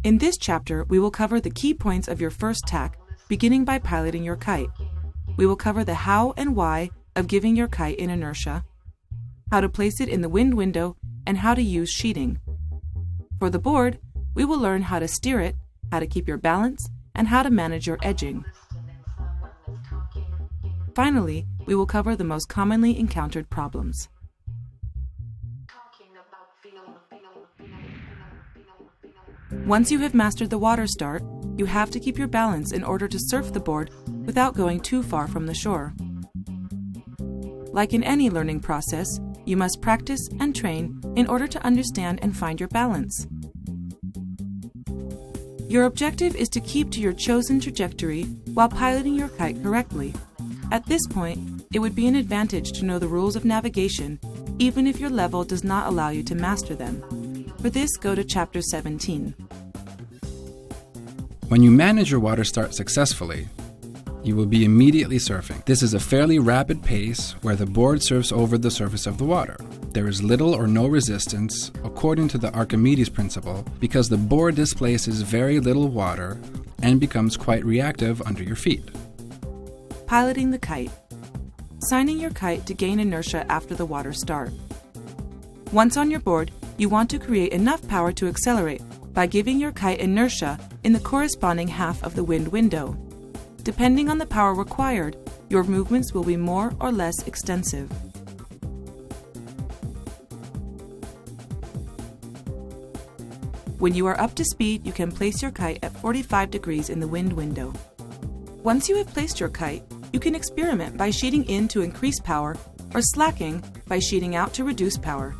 In this chapter, we will cover the key points of your first tack, beginning by piloting your kite. We will cover the how and why of giving your kite in inertia, how to place it in the wind window, and how to use sheeting. For the board, we will learn how to steer it, how to keep your balance, and how to manage your edging. Finally, we will cover the most commonly encountered problems. Once you have mastered the water start, you have to keep your balance in order to surf the board without going too far from the shore. Like in any learning process, you must practice and train in order to understand and find your balance. Your objective is to keep to your chosen trajectory while piloting your kite correctly. At this point, it would be an advantage to know the rules of navigation, even if your level does not allow you to master them. For this, go to Chapter 17. When you manage your water start successfully, you will be immediately surfing. This is a fairly rapid pace where the board surfs over the surface of the water. There is little or no resistance, according to the Archimedes principle, because the board displaces very little water and becomes quite reactive under your feet. Piloting the kite. Signing your kite to gain inertia after the water start. Once on your board, you want to create enough power to accelerate by giving your kite inertia in the corresponding half of the wind window. Depending on the power required, your movements will be more or less extensive. When you are up to speed, you can place your kite at 45 degrees in the wind window. Once you have placed your kite, you can experiment by sheeting in to increase power or slacking by sheeting out to reduce power.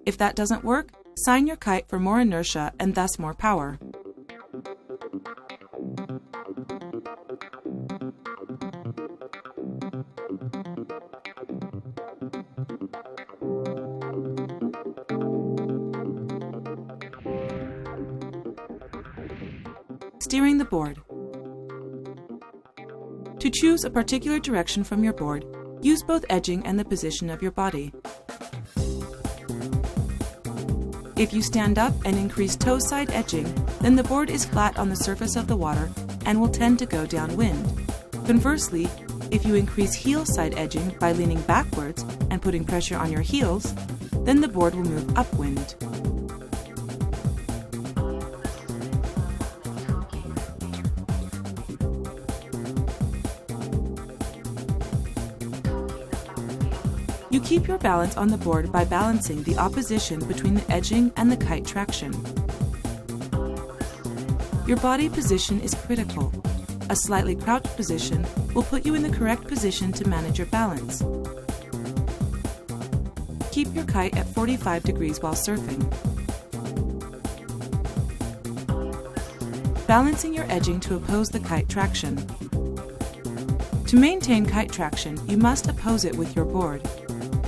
If that doesn't work, sign your kite for more inertia and thus more power. Steering the board. To choose a particular direction from your board, use both edging and the position of your body. If you stand up and increase toe side edging, then the board is flat on the surface of the water and will tend to go downwind. Conversely, if you increase heel side edging by leaning backwards and putting pressure on your heels, then the board will move upwind. You keep your balance on the board by balancing the opposition between the edging and the kite traction. Your body position is critical. A slightly crouched position will put you in the correct position to manage your balance. Keep your kite at 45 degrees while surfing. Balancing your edging to oppose the kite traction. To maintain kite traction, you must oppose it with your board.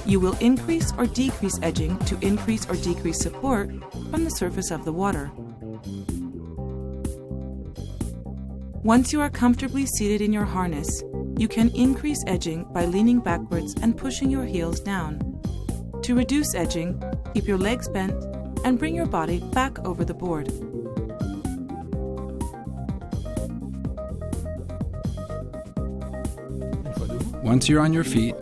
You will increase or decrease edging to increase or decrease support from the surface of the water. Once you are comfortably seated in your harness, you can increase edging by leaning backwards and pushing your heels down. To reduce edging, keep your legs bent and bring your body back over the board. Once you're on your feet,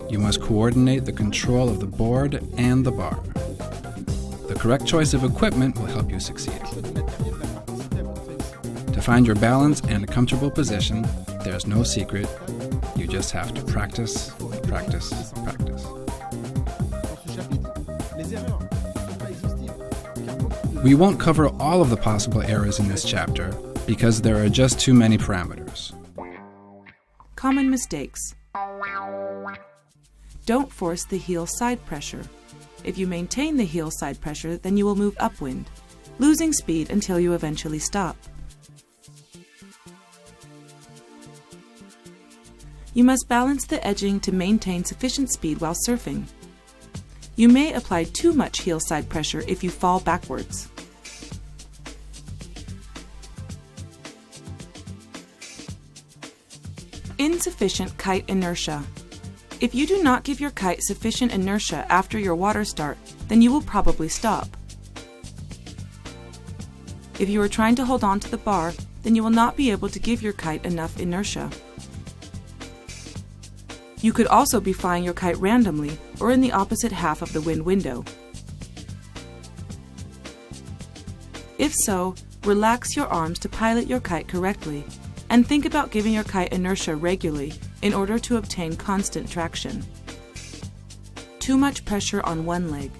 you must coordinate the control of the board and the bar. The correct choice of equipment will help you succeed. To find your balance and a comfortable position, there's no secret. You just have to practice, practice, practice. We won't cover all of the possible errors in this chapter because there are just too many parameters. Common mistakes. Don't force the heel side pressure. If you maintain the heel side pressure, then you will move upwind, losing speed until you eventually stop. You must balance the edging to maintain sufficient speed while surfing. You may apply too much heel side pressure if you fall backwards. Insufficient kite inertia. If you do not give your kite sufficient inertia after your water start, then you will probably stop. If you are trying to hold on to the bar, then you will not be able to give your kite enough inertia. You could also be flying your kite randomly or in the opposite half of the wind window. If so, relax your arms to pilot your kite correctly, and think about giving your kite inertia regularly in order to obtain constant traction. Too much pressure on one leg.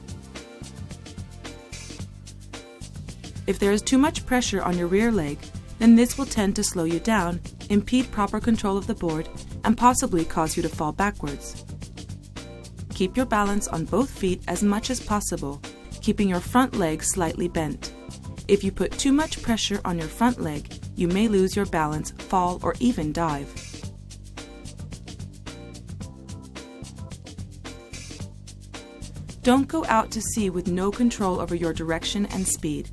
If there is too much pressure on your rear leg, then this will tend to slow you down, impede proper control of the board, and possibly cause you to fall backwards. Keep your balance on both feet as much as possible, keeping your front leg slightly bent. If you put too much pressure on your front leg, you may lose your balance, fall, or even dive. Don't go out to sea with no control over your direction and speed.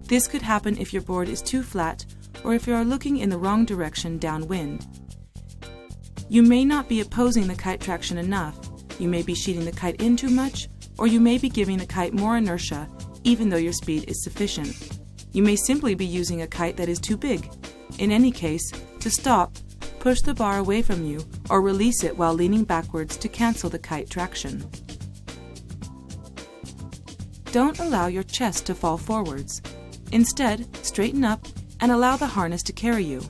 This could happen if your board is too flat or if you are looking in the wrong direction downwind. You may not be opposing the kite traction enough, you may be sheeting the kite in too much, or you may be giving the kite more inertia even though your speed is sufficient. You may simply be using a kite that is too big. In any case, to stop, push the bar away from you or release it while leaning backwards to cancel the kite traction. Don't allow your chest to fall forwards. Instead, straighten up and allow the harness to carry you.